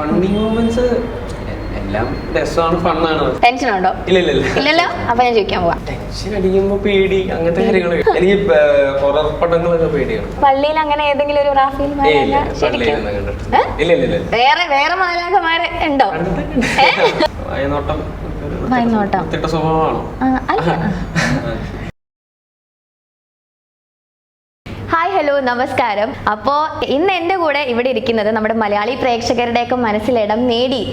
Funny moments എല്ലാം രസമാണ്, ഫണ്ണാണ്. Tension ഉണ്ടോ? ഇല്ലല്ലോ. അപ്പൊ ഞാൻ ചോദിക്കാൻ പോവാം. ടെൻഷൻ അടിക്കുമ്പോ പേടി, അങ്ങനത്തെ കാര്യങ്ങൾ. എനിക്ക് ഹൊറർ പടങ്ങളൊക്കെ പേടിയാണ്. പള്ളിയിൽ അങ്ങനെ ഏതെങ്കിലും ഒരു റാഫേൽ വേറെ മാലാഖമാര് ഉണ്ടോ? വയനോട്ടം സ്വഭാവമാണോ? ഹായ്, ഹലോ, നമസ്കാരം. അപ്പോൾ ഇന്ന് എൻ്റെ കൂടെ ഇവിടെ ഇരിക്കുന്നത് നമ്മുടെ മലയാളി പ്രേക്ഷകരുടെയൊക്കെ മനസ്സിലിടം നേടി,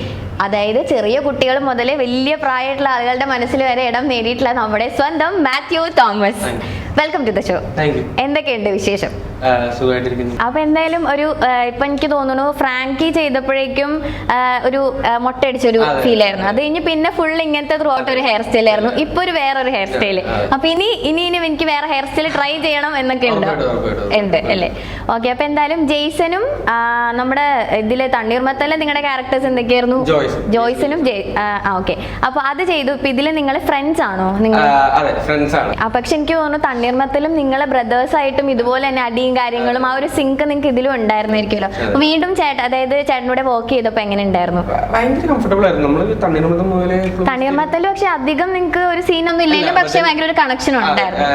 അതായത് ചെറിയ കുട്ടികൾ മുതൽ വലിയ പ്രായമായിട്ടുള്ള ആളുകളുടെ മനസ്സിൽ വരെ ഇടം നേടിയിട്ടുള്ള നമ്മുടെ സ്വന്തം Mathew Thomas. Welcome to the show. എന്തൊക്കെയുണ്ട് വിശേഷം? അപ്പൊ എന്തായാലും ഒരു ഇപ്പൊ എനിക്ക് തോന്നുന്നു ഫ്രാങ്കി ചെയ്തപ്പോഴേക്കും ഒരു മൊട്ടയടിച്ചൊരു ഫീൽ ആയിരുന്നു. അത് കഴിഞ്ഞ് പിന്നെ ഫുൾ ഇങ്ങനത്തെ ത്രൂ ഔട്ട് ഒരു ഹെയർ സ്റ്റൈൽ ആയിരുന്നു. ഇപ്പൊ ഒരു വേറൊരു ഹെയർ സ്റ്റൈല്. അപ്പൊ ഇനി എനിക്ക് വേറെ ഹെയർ സ്റ്റൈൽ ട്രൈ ചെയ്യണം എന്നൊക്കെ ഉണ്ട് അല്ലേ? ഓക്കെ. അപ്പൊ എന്തായാലും ജെയ്സനും നമ്മുടെ ഇതില് തണ്ണീർമത്തല്ല നിങ്ങളുടെ ക്യാരക്ടേഴ്സ് എന്തൊക്കെയായിരുന്നു? ജോയ്സനും ഓക്കെ. അപ്പൊ അത് ചെയ്തു. ഇപ്പൊ ഇതില് നിങ്ങൾ ഫ്രണ്ട്സ് ആണോ? നിങ്ങൾ? പക്ഷെ എനിക്ക് തോന്നുന്നു തണ്ണീർമത്തലും നിങ്ങളെ ബ്രദേഴ്സ് ആയിട്ടും ഇതുപോലെ തന്നെ അടിയും കാര്യങ്ങളും ആ ഒരു സിങ്ക് നിങ്ങൾക്ക് ഇതിലും ഉണ്ടായിരുന്നിരിക്കുമല്ലോ. വീണ്ടും അതായത് ചേട്ടനൂടെ വർക്ക് ചെയ്തപ്പോ എങ്ങനെ ഉണ്ടായിരുന്നു? തണ്ണീർമത്തലും പക്ഷെ അധികം നിങ്ങൾക്ക് ഒരു സീനൊന്നും ഇല്ലെങ്കിലും പക്ഷെ ഭയങ്കര ഒരു കണക്ഷൻ ഉണ്ടായിരുന്നു.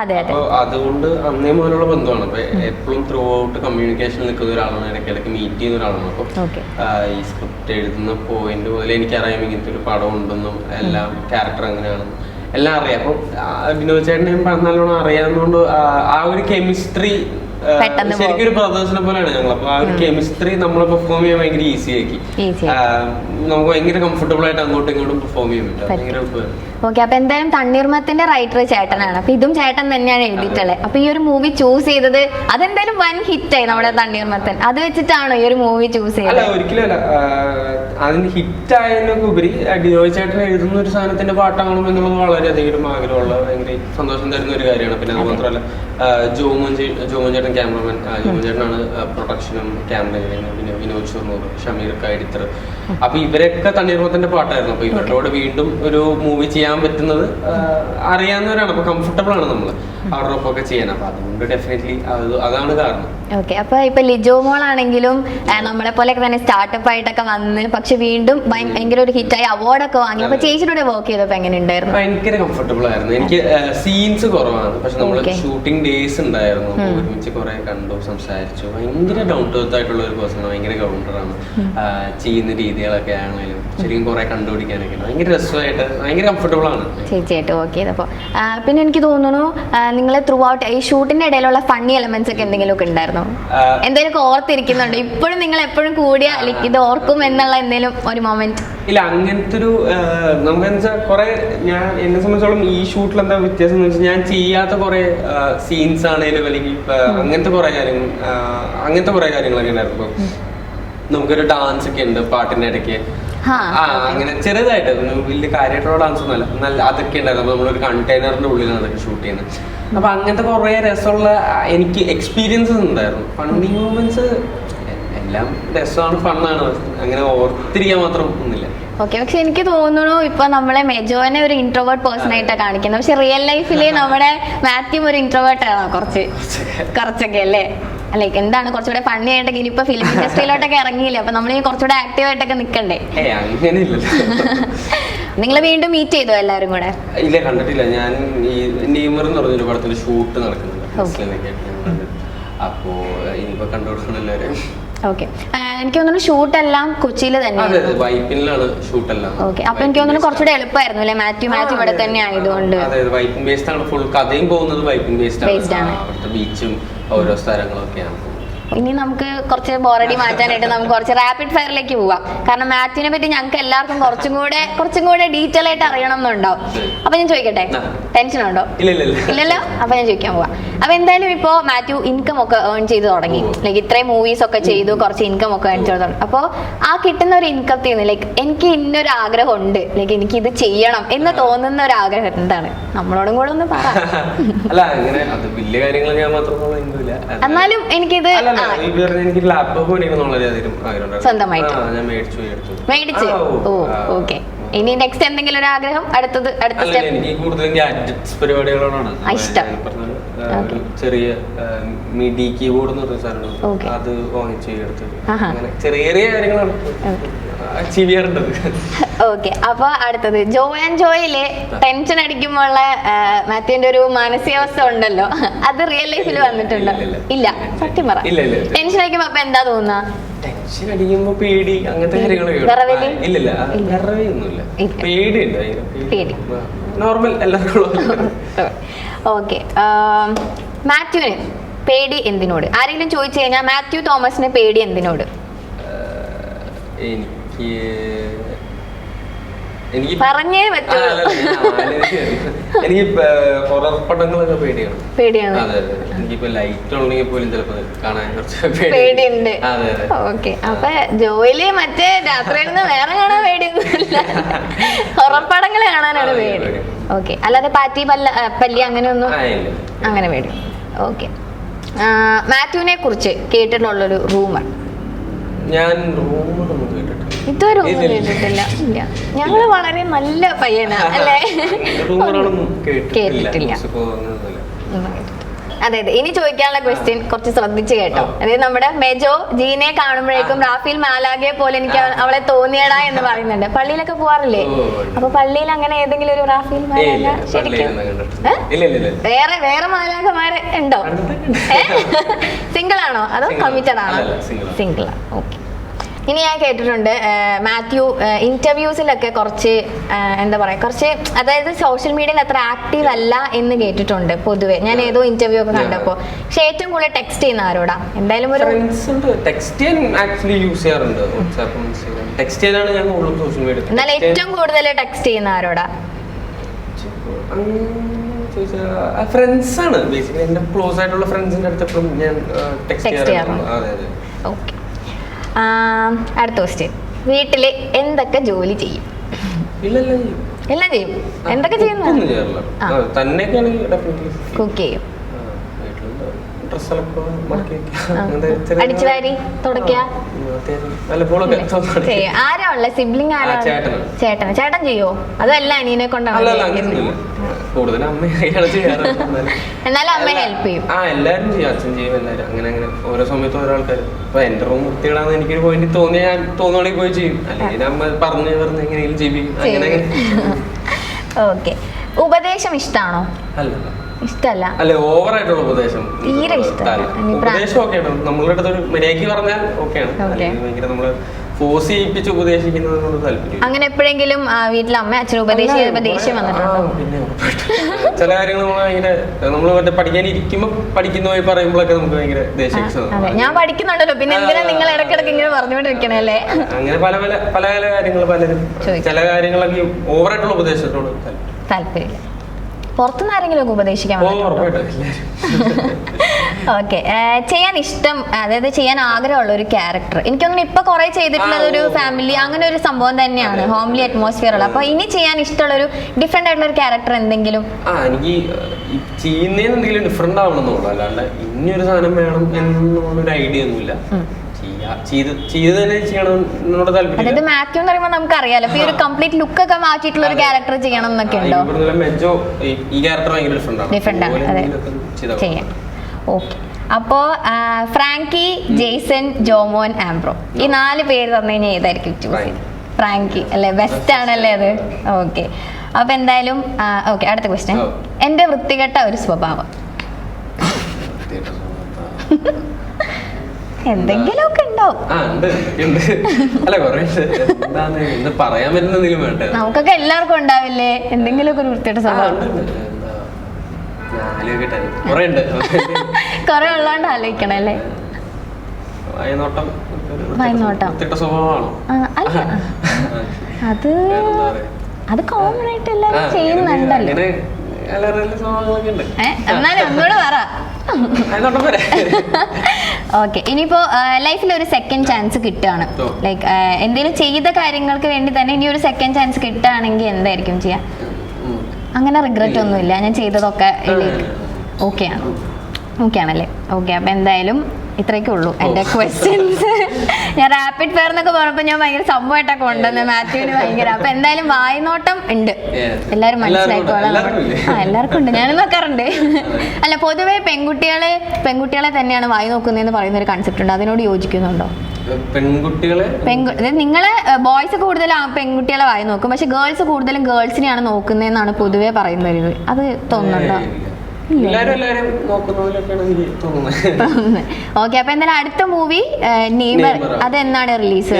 അതെ അതെ, അതുകൊണ്ട് അന്നേ മുതലുള്ള ബന്ധമാണ്. എപ്പോഴും ത്രൂ ഔട്ട് കമ്മ്യൂണിക്കേഷൻ നിൽക്കുന്ന ഒരാളാണ്, ഇടയ്ക്കിടയ്ക്ക് മീറ്റ് ചെയ്യുന്ന ഒരാളാണ്. അപ്പൊ ഈ സ്ക്രിപ്റ്റ് എഴുതുന്ന പോയിന്റ് പോലെ എനിക്കറിയാം ഇങ്ങനത്തെ ഒരു പടം ഉണ്ടെന്നും എല്ലാം ക്യാരക്ടർ എങ്ങനെയാണെന്നും എല്ലാം അറിയാം. അപ്പൊ വിനോദ് ചേട്ടനെ നല്ലോണം അറിയാവുന്നതുകൊണ്ട് ആ ഒരു കെമിസ്ട്രി ശരിക്കും ഒരു ബ്രദേഴ്സിനെ പോലെയാണ് ഞങ്ങൾ. അപ്പൊ ആ ഒരു കെമിസ്ട്രി നമ്മളെ പെർഫോം ചെയ്യാൻ ഭയങ്കര ഈസി ആക്കി. നമുക്ക് ഭയങ്കര കംഫർട്ടബിൾ ആയിട്ട് അങ്ങോട്ടും ഇങ്ങോട്ടും പെർഫോം ചെയ്യാൻ പറ്റും. ഭയങ്കര എളുപ്പമായിരുന്നു. ഓക്കെ. അപ്പൊ എന്തായാലും തണ്ണീർമത്തിന്റെ റൈറ്റർ ചേട്ടനാണ്. അപ്പൊ ഇതും ചേട്ടൻ തന്നെയാണ് എഴുതിയിട്ടുള്ളത്. അപ്പൊ ഈ ഒരു മൂവി ചൂസ് ചെയ്തത് അതെന്തായാലും വൻ ഹിറ്റായി നമ്മുടെ തണ്ണീർമത്തൻ. അത് വെച്ചിട്ടാണോ ഈ ഒരു മൂവി ചൂസ് ചെയ്തത്? ഒരിക്കലും അല്ല. അതിന് ഹിറ്റ് ആയതിനൊക്കെ ഉപരി വിനോദ് ചേട്ടൻ എഴുതുന്ന ഒരു സാധനത്തിന്റെ പാട്ടാകണം എന്നുള്ളത് വളരെയധികം ആഗ്രഹമുള്ള ഭയങ്കര സന്തോഷം തരുന്ന ഒരു കാര്യമാണ്. പിന്നെ അത് മാത്രമല്ല ജോമോൻ ചേട്ടൻ ക്യാമറമാൻ, ജോമോൻ ചേട്ടനാണ് പ്രൊഡക്ഷനും ക്യാമറയും, പിന്നെ വിനോദ് ഷൊർണൂർ, ഷമീർ എഡിറ്റർ. അപ്പൊ ഇവരൊക്കെ തണ്ണീർമത്തന്റെ പാട്ടായിരുന്നു. അപ്പൊ ഇവരോട് വീണ്ടും ഒരു മൂവി ചെയ്യാൻ പറ്റുന്നത് അറിയാവുന്നവരാണ്. അപ്പൊ കംഫർട്ടബിൾ ആണ് നമ്മൾ അവരുടെ ഒപ്പമൊക്കെ ചെയ്യാൻ. അപ്പൊ അതുകൊണ്ട് ഡെഫിനറ്റ്ലി അതാണ് കാരണം. ഓക്കെ. അപ്പൊ ഇപ്പൊ ലിജോ മോൾ ആണെങ്കിലും നമ്മളെ പോലെയൊക്കെ തന്നെ സ്റ്റാർട്ടപ്പ് ആയിട്ടൊക്കെ വന്ന് പക്ഷെ വീണ്ടും ഭയങ്കര ഒരു ഹിറ്റായി അവാർഡൊക്കെ വാങ്ങി. അപ്പൊ ചേച്ചിയുടെ വർക്ക് ചെയ്തപ്പോ എങ്ങനെ ഉണ്ടായിരുന്നു? ഭയങ്കര കംഫർട്ടബിൾ ആയിരുന്നു. എനിക്ക് സീൻസ് കുറവാണ്, പക്ഷെ നമ്മള് ഷൂട്ടിംഗ് ഡേയ്സ് ഉണ്ടായിരുന്നു. ഒരുമിച്ച് കുറെ കണ്ടു, സംസാരിച്ചു. ഭയങ്കര ഡൗൺ ടു എർത്ത് ആയിട്ടുള്ള ഒരു പേഴ്സൺ, ഭയങ്കര കൗണ്ടറാണ്. ചെയ്യുന്ന രീതികളൊക്കെ ആണെങ്കിലും ശരിക്കും കുറെ കണ്ടുപിടിക്കാനൊക്കെ ഭയങ്കര രസമായിട്ട് ഭയങ്കര കംഫർട്ടബിൾ ആണ് ചേച്ചിയായിട്ട് വർക്ക് ചെയ്തപ്പോ. പിന്നെ എനിക്ക് തോന്നുന്നു നിങ്ങൾ ത്രൂ ഔട്ട് ഈ ഷൂട്ടിന്റെ ഇടയിലുള്ള ഫണ്ണി എലമെന്റ്സ് ഒക്കെ എന്തെങ്കിലും ഒക്കെ ഉണ്ടായിരുന്നു? എന്തെങ്കിലും ഓർത്തിരിക്കുന്നുണ്ട് ഇപ്പോഴും? നിങ്ങൾ എപ്പോഴും കൂടിയ ഇത് ഓർക്കും എന്നുള്ള എന്തെങ്കിലും ഒരു മൊമെന്റ്? ഇല്ല, അങ്ങനത്തെ ഒരു നമുക്ക് കുറെ ഞാൻ എന്നെ സംബന്ധിച്ചോളം ഈ ഷൂട്ടിൽ എന്താ വ്യത്യാസം എന്ന് വെച്ചാൽ ഞാൻ ചെയ്യാത്ത കുറെ സീൻസ് ആണെങ്കിലും അല്ലെങ്കിൽ അങ്ങനത്തെ കുറെ കാര്യങ്ങളൊക്കെ ഉണ്ടായിരുന്നു. നമുക്കൊരു ഡാൻസ് ഒക്കെ ഉണ്ട് പാട്ടിന്റെ ഇടയ്ക്ക്, അങ്ങനെ ചെറുതായിട്ട് വലിയ കാര്യമായിട്ടുള്ള ഡാൻസ് ഒന്നുമല്ല, നല്ല അതൊക്കെ ഉണ്ടായിരുന്നു. അപ്പൊ നമ്മളൊരു കണ്ടെയ്നറിന്റെ ഉള്ളിലാണ് അതൊക്കെ ഷൂട്ട് ചെയ്യുന്നത്. അപ്പൊ അങ്ങനത്തെ കുറെ രസമുള്ള എനിക്ക് എക്സ്പീരിയൻസസ് ഉണ്ടായിരുന്നു. ഫണ്ണി മൂമെന്റ്സ് എല്ലാം രസമാണ്, ഫണ്ണാണ്. അങ്ങനെ ഓർത്തിരിക്കാൻ മാത്രം ഒന്നുമില്ല. ഓക്കെ. പക്ഷെ എനിക്ക് തോന്നുന്നു ഇപ്പൊ നമ്മളെ മെജോനെ ഒരു ഇൻട്രോവേർട്ട് പേഴ്സൺ ആയിട്ടാണ് കാണിക്കുന്നത്. പക്ഷെ റിയൽ ലൈഫില് നമ്മുടെ മാത്യു ഒരു ഇൻട്രോവേർട്ട് ആണോ? കുറച്ചൊക്കെ അല്ലേ? ലൈക്ക് എന്താണ് കുറച്ചുകൂടെ ഫണ്ണി ആയിട്ടൊക്കെ ഇനിയിപ്പോ ഫിലിം ഇൻഡസ്ട്രിയിലോട്ടൊക്കെ ഇറങ്ങിയില്ലേ? അപ്പൊ നമ്മൾ കുറച്ചുകൂടെ ആക്റ്റീവ് ആയിട്ടൊക്കെ നിക്കണ്ടേ? നിങ്ങൾ വീണ്ടും മീറ്റ് ചെയ്തോ എല്ലാരും കൂടെ? ഇല്ല, കണ്ടിട്ടില്ല. ഞാൻ ഈ നെയ്മർ എന്ന് പറഞ്ഞൊരു പടത്തിന്റെ ഷൂട്ട് നടക്കുന്നുണ്ട്. അപ്പോ ഇനിയിപ്പോ കണ്ടുകൊടുക്കണം എല്ലാവരും. ഓക്കെ. എനിക്ക് തോന്നുന്നു ഷൂട്ടെല്ലാം കൊച്ചിയിൽ തന്നെയാണ്. വൈപ്പിനിലാണ് ഷൂട്ടെല്ലാം. ഓക്കെ. അപ്പൊ എനിക്ക് തോന്നുന്നു കുറച്ചുകൂടെ എളുപ്പമായിരുന്നു അല്ലെ? മാത്യു ഇവിടെ തന്നെ ആയതുകൊണ്ട്. വൈപ്പിൻ ബേസ്ഡ് ആണ് ഫുൾ കഥയും പോകുന്നത്. വൈപ്പിൻ ബേസ്ഡ് ആണ്. അവിടുത്തെ ബീച്ചും ഓരോ സ്ഥലങ്ങളൊക്കെയാണ്. ഇനി നമുക്ക് കുറച്ച് ബോറടി മാറ്റാനായിട്ട് നമുക്ക് കുറച്ച് റാപ്പിഡ് ഫയറിലേക്ക് പോവാം. കാരണം മാത്യുവിനെ പറ്റി ഞങ്ങൾക്ക് എല്ലാവർക്കും കുറച്ചും കൂടെ ഡീറ്റെയിൽ ആയിട്ട് അറിയണം എന്നുണ്ടാവും. അപ്പൊ ഞാൻ ചോദിക്കട്ടെ, ടെൻഷൻ ഉണ്ടോ? ഇല്ലല്ലോ. അപ്പൊ ഞാൻ ചോദിക്കാൻ പോവാം. അപ്പൊ എന്തായാലും ഇപ്പോ മാത്യു ഇൻകം ഒക്കെ ഏൺ ചെയ്ത് തുടങ്ങി. ലൈക്ക് ഇത്രയും മൂവീസ് ഒക്കെ ചെയ്തു, കുറച്ച് ഇൻകം ഒക്കെ ഏൺ ചെയ്ത് തുടങ്ങി. അപ്പൊ ആ കിട്ടുന്ന ഒരു ഇൻകത്തിൽ നിന്ന് ലൈക്ക് എനിക്ക് ഇന്നൊരു ആഗ്രഹം ഉണ്ട്, ലൈക്ക് എനിക്ക് ഇത് ചെയ്യണം എന്ന് തോന്നുന്ന ഒരു ആഗ്രഹം എന്താണ്? നമ്മളോടും കൂടെ ഒന്ന് പറ. എന്നാലും എനിക്കിത് സ്വന്തമായിട്ട് മേടിച്ചു. ഓ ഓക്കെ. ഇനി നെക്സ്റ്റ് എന്തെങ്കിലും ഒരു ആഗ്രഹം? അടുത്ത സ്റ്റെപ്പ്? എനിക്ക് കൂടുതൽ ഗാഡ്ജറ്റ്സ് പരിപാടികളോടാണ് ഇഷ്ടം. ഒരു ചെറിയ മിഡി കീബോർഡ് എന്ന് പറഞ്ഞ സാധനം, അത് വാങ്ങിച്ച് എടുത്ത് അങ്ങനെ ചെറിയ ചെറിയ കാര്യങ്ങളാണ് അച്ചീവ് ചെയ്യാറുണ്ട്. ഓക്കെ, അപ്പൊ അടുത്തത് ജോ ആൻഡ് ജോയിലെ ടെൻഷൻ അടിക്കുമ്പോഴുള്ള മാത്യുവിന്റെ ഒരു മാനസികാവസ്ഥ ഉണ്ടല്ലോ, അത് റിയൽ ലൈഫിൽ വന്നിട്ടുണ്ടോ? ഇല്ല, സത്യം പറ. ടെൻഷൻ അടിക്കുമ്പോ അപ്പൊ എന്താ തോന്നുക? ടെൻഷൻ അടിക്കുമ്പോ പേടി, അങ്ങനത്തെ കാര്യങ്ങളൊക്കെ. ഇല്ലില്ല, വിറവൊന്നുമില്ല, പേടി നോർമൽ എല്ലാവർക്കും. ഓക്കെ, മാത്യുവിന് പേടി എന്തിനോട്? ആരെങ്കിലും ചോദിച്ചു കഴിഞ്ഞാൽ മാത്യു തോമസിന് പേടി എന്തിനോട്? എനിക്ക് പറഞ്ഞേ പറ്റൂ. എനിക്ക് ഹൊറർ പടങ്ങളൊക്കെ പേടിയാണ്. അതെ, എനിക്കിപ്പോ ലൈറ്റ് ഉണ്ടെങ്കിൽ പോലും ചിലപ്പോ കാണാൻ കുറച്ച് പേടിയുണ്ട്. ഓക്കെ, അപ്പൊ ജോയില് മറ്റേ രാത്രിയിൽ വേറെ കാണാൻ പേടിയൊന്നുമില്ല, ഹൊറർ പടങ്ങൾ കാണാനാണ് പേടി. ഓക്കെ, അല്ലാതെ പാറ്റി പല്ലി അങ്ങനെയൊന്നും അങ്ങനെ പേടി. ഓക്കെ, മാത്യുവിനെ കുറിച്ച് കേട്ടിട്ടുള്ളൊരു റൂമർ? ഞാൻ റൂമറൊന്നും കേട്ടിട്ടില്ല, ഇതുവരെ ഒന്നും കേട്ടിട്ടില്ല. ഞങ്ങള് വളരെ നല്ല പയ്യനാ അല്ലേ? കേട്ടിട്ടില്ല. അതെ, ഇനി ചോദിക്കാനുള്ള ക്വസ്റ്റ്യൻ കുറച്ച് ശ്രദ്ധിച്ച് കേട്ടോ. അതായത് നമ്മുടെ മെജോ ജീനെ കാണുമ്പോഴേക്കും റാഫേൽ മാലാഖയെ പോലെ എനിക്ക് അവളെ തോന്നിയടാ എന്ന് പറയുന്നുണ്ട്. പള്ളിയിലൊക്കെ പോവാറില്ലേ? അപ്പൊ പള്ളിയിൽ അങ്ങനെ ഏതെങ്കിലും ഒരു റാഫേൽ മാലാഖ ശരിക്കും വേറെ മാലാഖമാര് ഉണ്ടോ? സിംഗിൾ ആണോ അതോ കമ്മിറ്റഡ് ആണോ? സിംഗിൾ ആണ്. ഓക്കെ, ഇനി ഞാൻ കേട്ടിട്ടുണ്ട് മാത്യു ഇന്റർവ്യൂസിലൊക്കെ കുറച്ച് എന്താ പറയാ, കുറച്ച് അതായത് സോഷ്യൽ മീഡിയയിൽ അത്ര ആക്റ്റീവ് അല്ല എന്ന് കേട്ടിട്ടുണ്ട് പൊതുവെ. ഞാൻ ഏതോ ഇന്റർവ്യൂ ഒക്കെ കണ്ടപ്പോ. പക്ഷെ ഏറ്റവും കൂടുതൽ ടെക്സ്റ്റ് ചെയ്യുന്ന ആരോടാ? എന്തായാലും ഒരു എന്നാൽ ഏറ്റവും കൂടുതൽ ടെക്സ്റ്റ് ചെയ്യുന്ന ആരോടാ? ഫ്രണ്ട്സ് ആണ് ബേസിക്കലി, എന്റെ ക്ലോസ് ആയിട്ടുള്ള ഫ്രണ്ട്സിന്റെ അടുത്ത് ഞാൻ ടെക്സ്റ്റ് ചെയ്യാറുണ്ട്. ഓക്കെ, അടുത്ത ക്വസ്റ്റ്യൻ, വീട്ടില് എന്തൊക്കെ ജോലി ചെയ്യും? എല്ലാം ചെയ്യും. എന്തൊക്കെ ചെയ്യുന്നു? കുക്ക് ചെയ്യും, അടിച്ചുവാരി തുടയ്ക്ക. ആരാ ഉള്ള സിബ്ലിംഗ്? ആരാ? ചേട്ടൻ. ചേട്ടൻ ചെയ്യോ? അതല്ല അനിയനെ കൊണ്ടാണ്? എന്നാലും അമ്മ ഹെൽപ്പ് ചെയ്യും. എല്ലാരും ചെയ്യും, അച്ഛൻ ചെയ്യും, എല്ലാരും അങ്ങനെ അങ്ങനെ ഓരോ സമയത്ത് ഓരോ ആൾക്കാർ. ഇപ്പൊ എന്റെ റൂം വൃത്തികളാന്ന് എനിക്കൊരു പോയിന്റ് തോന്നിയാൽ ഞാൻ തോന്നുവാണെങ്കിൽ പോയി ചെയ്യും, അല്ലെങ്കിൽ അമ്മ പറഞ്ഞു എങ്ങനെയെങ്കിലും ചെയ്യും, അങ്ങനെ. ഓക്കെ, ഉപദേശം ഇഷ്ടാണോ? ഇഷ്ടല്ല. അല്ലെ, ഓവറായിട്ടുള്ള ഉപദേശം തീരെ ഇഷ്ടമല്ല. ഉപദേശം ഓക്കെയാണ്, നമ്മളുടെ അടുത്ത് ഒരു മര്യാദയ്ക്ക് പറഞ്ഞാൽ ഓക്കെയാണ്, ഭയങ്കര നമ്മള് ഫോഴ്സ് ചെയ്യിപ്പിച്ച് ഉപദേശിക്കുന്നതിനോട് താല്പര്യം. അങ്ങനെ എപ്പോഴെങ്കിലും വീട്ടിൽ അമ്മ അച്ഛൻ ഉപദേശിച്ചപ്പോ ദേഷ്യം വന്നിട്ടുണ്ടോ? പിന്നെ ചില കാര്യങ്ങൾ നമ്മള് മറ്റേ പഠിക്കാൻ ഇരിക്കുമ്പോ പഠിക്കുന്ന പോയി പറയുമ്പോഴൊക്കെ നമുക്ക് ഭയങ്കര ദേഷ്യം. ഞാൻ പഠിക്കുന്നുണ്ടല്ലോ, പിന്നെ എന്തിനാ നിങ്ങൾ ഇടയ്ക്കിടയ്ക്ക് ഇങ്ങനെ പറഞ്ഞുകൊണ്ടിരിക്കണല്ലേ? അങ്ങനെ പല പല പല പല കാര്യങ്ങൾ പലരും ചില കാര്യങ്ങളൊക്കെ ഓവറായിട്ടുള്ള ഉപദേശത്തോട് താല്പര്യമില്ല. പുറത്തുനിന്ന് ആരെങ്കിലും ഒക്കെ ഉപദേശിക്കാൻ? ഓക്കെ, ചെയ്യാൻ ഇഷ്ടം, അതായത് ചെയ്യാൻ ആഗ്രഹമുള്ള ഒരു ക്യാരക്ടർ? എനിക്കൊന്നും ഇപ്പൊ കുറെ ചെയ്തിട്ടുള്ളത് ഒരു ഫാമിലി അങ്ങനെ ഒരു സംഭവം തന്നെയാണ്, ഹോംലി അറ്റ്മോസ്ഫിയർ ഉള്ള. അപ്പൊ ഇനി ചെയ്യാൻ ഇഷ്ടമുള്ള ഒരു ഡിഫറെന്റ് ആയിട്ടുള്ള ഒരു ക്യാരക്ടർ എന്തെങ്കിലും? എനിക്ക് ചെയ്യുന്നതിന് എന്തെങ്കിലും ഡിഫറെന്റ് ആവണമെന്നുള്ളൂ, അല്ലാണ്ട് ഇനിയൊരു സാധനം വേണം എന്നുള്ളൊരു ഐഡിയ ഒന്നുമില്ല. അതായത് മാത്യു എന്ന് പറയുമ്പോൾ നമുക്ക് അറിയാലോ, ഈ ഒരു കംപ്ലീറ്റ് ലുക്ക് ഒക്കെ മാറ്റിയിട്ടുള്ള ഒരു ക്യാരക്ടർ ചെയ്യണം എന്നൊക്കെ ഉണ്ടോ? ഡിഫറെന്റ് ആണ്, അതെ, ചെയ്യാം. ഓക്കെ, അപ്പോ ഫ്രാങ്കി, ജെയ്സൺ, ജോമോൻ, ആംബ്രോ, ഈ 4 പേര് തന്നു കഴിഞ്ഞാൽ ഏതായിരിക്കും ചൂസ് ചെയ്യുന്നത്? ഫ്രാങ്കി അല്ലേ, ബെസ്റ്റ് ആണല്ലേ അത്? ഓക്കെ, അപ്പൊ എന്തായാലും ഓക്കെ, അടുത്ത ക്വസ്റ്റ്യൻ, എന്റെ വൃത്തികെട്ട ഒരു സ്വഭാവം? എന്തെങ്കിലുമൊക്കെ ഉണ്ടാവും. നമുക്കൊക്കെ എല്ലാവർക്കും ഉണ്ടാവില്ലേ എന്തെങ്കിലുമൊക്കെ ഒരു വൃത്തിയുടെ സ്വഭാവം? കൊറേ ഉള്ളോണ്ട് ആലോചിക്കണല്ലേ. അത് കോമൺ ആയിട്ട് എല്ലാവരും ചെയ്യുന്നുണ്ടല്ലോ. എന്നാലും ഒന്നുകൂടെ പറ. ഓക്കെ, ഇനിയിപ്പോ ലൈഫിൽ ഒരു സെക്കൻഡ് ചാൻസ് കിട്ടുകയാണ്, ലൈക്ക് എന്തെങ്കിലും ചെയ്ത കാര്യങ്ങൾക്ക് വേണ്ടി തന്നെ ഇനി ഒരു സെക്കൻഡ് ചാൻസ് കിട്ടുകയാണെങ്കിൽ എന്തായിരിക്കും ചെയ്യാ? അങ്ങനെ റിഗ്രറ്റ് ഒന്നുമില്ല, ഞാൻ ചെയ്തതൊക്കെ ഓക്കെ ആണല്ലേ? ഓക്കെ, അപ്പൊ എന്തായാലും ഇത്രയൊക്കെ ഉള്ളൂ എന്റെ ക്വസ്റ്റ്യൻസ്. ഞാൻ റാപ്പിഡ് ഫയർ എന്നൊക്കെ പറഞ്ഞപ്പോ ഞാൻ ഭയങ്കര സംഭവമായിട്ടൊക്കെ കൊണ്ടുവന്നത് മാത്യുവിന് ഭയങ്കര. അപ്പൊ എന്തായാലും വായ്നോട്ടം ഉണ്ട്, എല്ലാരും മനസ്സിലാക്കോളാം. എല്ലാവർക്കും ഉണ്ട്, ഞാനും നോക്കാറുണ്ട്. അല്ല, പൊതുവെ പെൺകുട്ടികളെ തന്നെയാണ് വായി നോക്കുന്നതെന്ന് പറയുന്ന ഒരു കൺസെപ്റ്റ് ഉണ്ട്, അതിനോട് യോജിക്കുന്നുണ്ടോ? നിങ്ങള് ബോയ്സ് കൂടുതൽ പെൺകുട്ടികളെ വായി നോക്കും, പക്ഷെ ഗേൾസ് കൂടുതലും ഗേൾസിനെയാണ് നോക്കുന്നതെന്നാണ് പൊതുവെ പറയുന്നത്. അത് തോന്നുന്നുണ്ടോ? ഓക്കെ, അപ്പൊ എന്തായാലും അടുത്ത മൂവി നെയ്മർ, അത് എന്നാണ് റിലീസ്?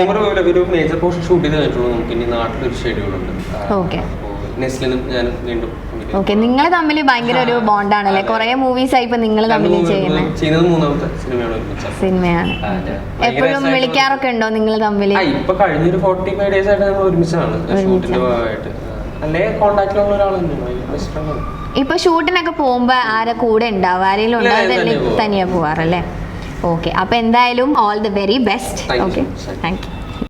ഓക്കെ ഓക്കെ, നിങ്ങൾ തമ്മിൽ ഭയങ്കര ഒരു ബോണ്ടാണല്ലേ, കുറെ മൂവീസ് ആയി ഇപ്പൊ നിങ്ങൾ തമ്മിൽ ചെയ്യുന്നത് സിനിമയാണ്. എപ്പോഴും വിളിക്കാറൊക്കെ ഉണ്ടോ നിങ്ങൾ തമ്മിൽ? ഇപ്പൊ കഴിഞ്ഞൊരു 45 days ആയിട്ട് നമ്മൾ ഒരുമിച്ചാണ് ഷൂട്ടിന്റെ ഭാഗമായിട്ട്. അല്ലേ കോണ്ടാക്റ്റിലുള്ള ഒരാളെന്നെയാണ്. ഇപ്പൊ ഷൂട്ടിനൊക്കെ പോകുമ്പോ ആരെ കൂടെ ഉണ്ടാവും? ആരെങ്കിലും ഉണ്ടാവും? തനിയെ പോവാറല്ലേ? ഓക്കെ, അപ്പൊ എന്തായാലും all the very best. Okay, thank you.